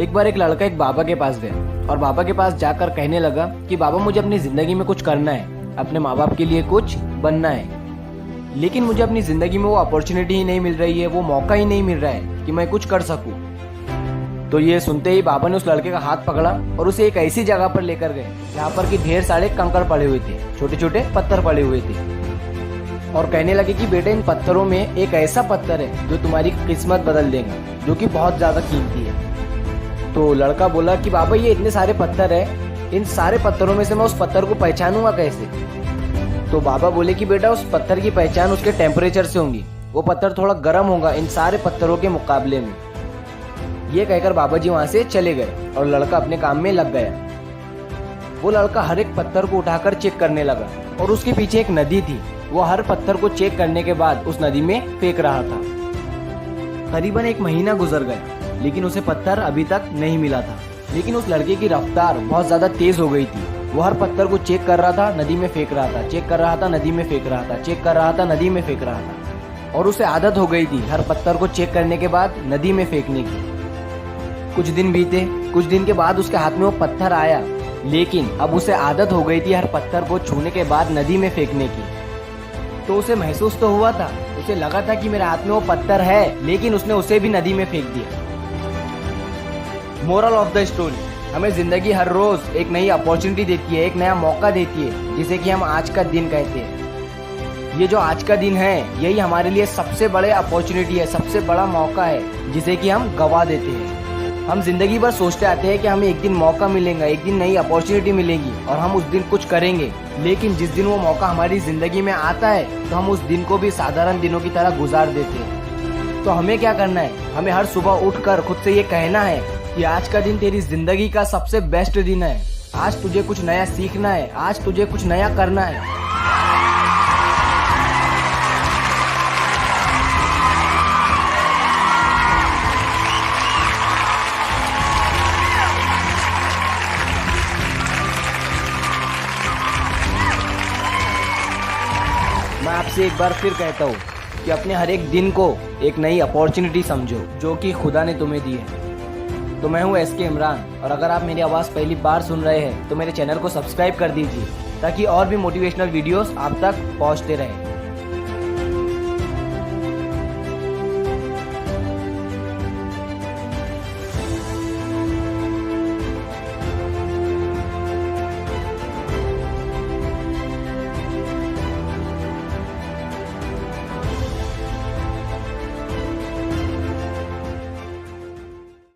एक बार एक लड़का एक बाबा के पास गया और बाबा के पास जाकर कहने लगा कि बाबा मुझे अपनी जिंदगी में कुछ करना है, अपने माँ बाप के लिए कुछ बनना है, लेकिन मुझे अपनी जिंदगी में वो अपॉर्चुनिटी ही नहीं मिल रही है, वो मौका ही नहीं मिल रहा है कि मैं कुछ कर सकूं। तो ये सुनते ही बाबा ने उस लड़के का हाथ पकड़ा और उसे एक ऐसी जगह पर लेकर गए जहाँ पर कि ढेर सारे कंकड़ पड़े हुए थे, छोटे छोटे पत्थर पड़े हुए थे, और कहने लगे कि बेटे इन पत्थरों में एक ऐसा पत्थर है जो तुम्हारी किस्मत बदल देगा, जो कि बहुत ज्यादा कीमती है। तो लड़का बोला कि बाबा ये इतने सारे पत्थर है, इन सारे पत्थरों में से मैं उस पत्थर को पहचानूंगा कैसे? तो बाबा बोले कि बेटा उस पत्थर की पहचान उसके टेम्परेचर से होगी, वो पत्थर थोड़ा गर्म होगा इन सारे पत्थरों के मुकाबले में। ये कहकर बाबा जी वहां से चले गए और लड़का अपने काम में लग गया। वो लड़का हर एक पत्थर को उठाकर चेक करने लगा और उसके पीछे एक नदी थी। वो हर पत्थर को चेक करने के बाद उस नदी में फेंक रहा था। करीबन एक महीना गुजर गया लेकिन उसे पत्थर अभी तक नहीं मिला था। लेकिन उस लड़के की रफ्तार बहुत ज्यादा तेज हो गई थी। वो हर पत्थर को चेक कर रहा था, नदी में फेंक रहा था, चेक कर रहा था, नदी में फेंक रहा था, चेक कर रहा था, नदी में फेंक रहा था, और उसे आदत हो गई थी हर पत्थर को चेक करने के बाद नदी में फेंकने की। कुछ दिन बीते, कुछ दिन के बाद उसके हाथ में वो पत्थर आया, लेकिन अब उसे आदत हो गई थी हर पत्थर को छूने के बाद नदी में फेंकने की। तो उसे महसूस तो हुआ था, उसे लगा था कि मेरे हाथ में वो पत्थर है, लेकिन उसने उसे भी नदी में फेंक दिया। मोरल ऑफ द स्टोरी, हमें जिंदगी हर रोज एक नई अपॉर्चुनिटी देती है, एक नया मौका देती है, जिसे कि हम आज का दिन कहते हैं। ये जो आज का दिन है यही हमारे लिए सबसे बड़े अपॉर्चुनिटी है, सबसे बड़ा मौका है, जिसे कि हम गवा देते हैं। हम जिंदगी भर सोचते आते हैं कि हमें एक दिन मौका मिलेगा, एक दिन नई अपॉर्चुनिटी मिलेगी और हम उस दिन कुछ करेंगे, लेकिन जिस दिन वो मौका हमारी जिंदगी में आता है तो हम उस दिन को भी साधारण दिनों की तरह गुजार देते हैं। तो हमें क्या करना है? हमें हर सुबह उठकर खुद से ये कहना है कि आज का दिन तेरी जिंदगी का सबसे बेस्ट दिन है, आज तुझे कुछ नया सीखना है, आज तुझे कुछ नया करना है। मैं आपसे एक बार फिर कहता हूँ कि अपने हर एक दिन को एक नई अपॉर्चुनिटी समझो जो कि खुदा ने तुम्हें दी है। तो मैं हूँ SK इमरान, और अगर आप मेरी आवाज़ पहली बार सुन रहे हैं तो मेरे चैनल को सब्सक्राइब कर दीजिए ताकि और भी मोटिवेशनल वीडियोस आप तक पहुँचते रहें।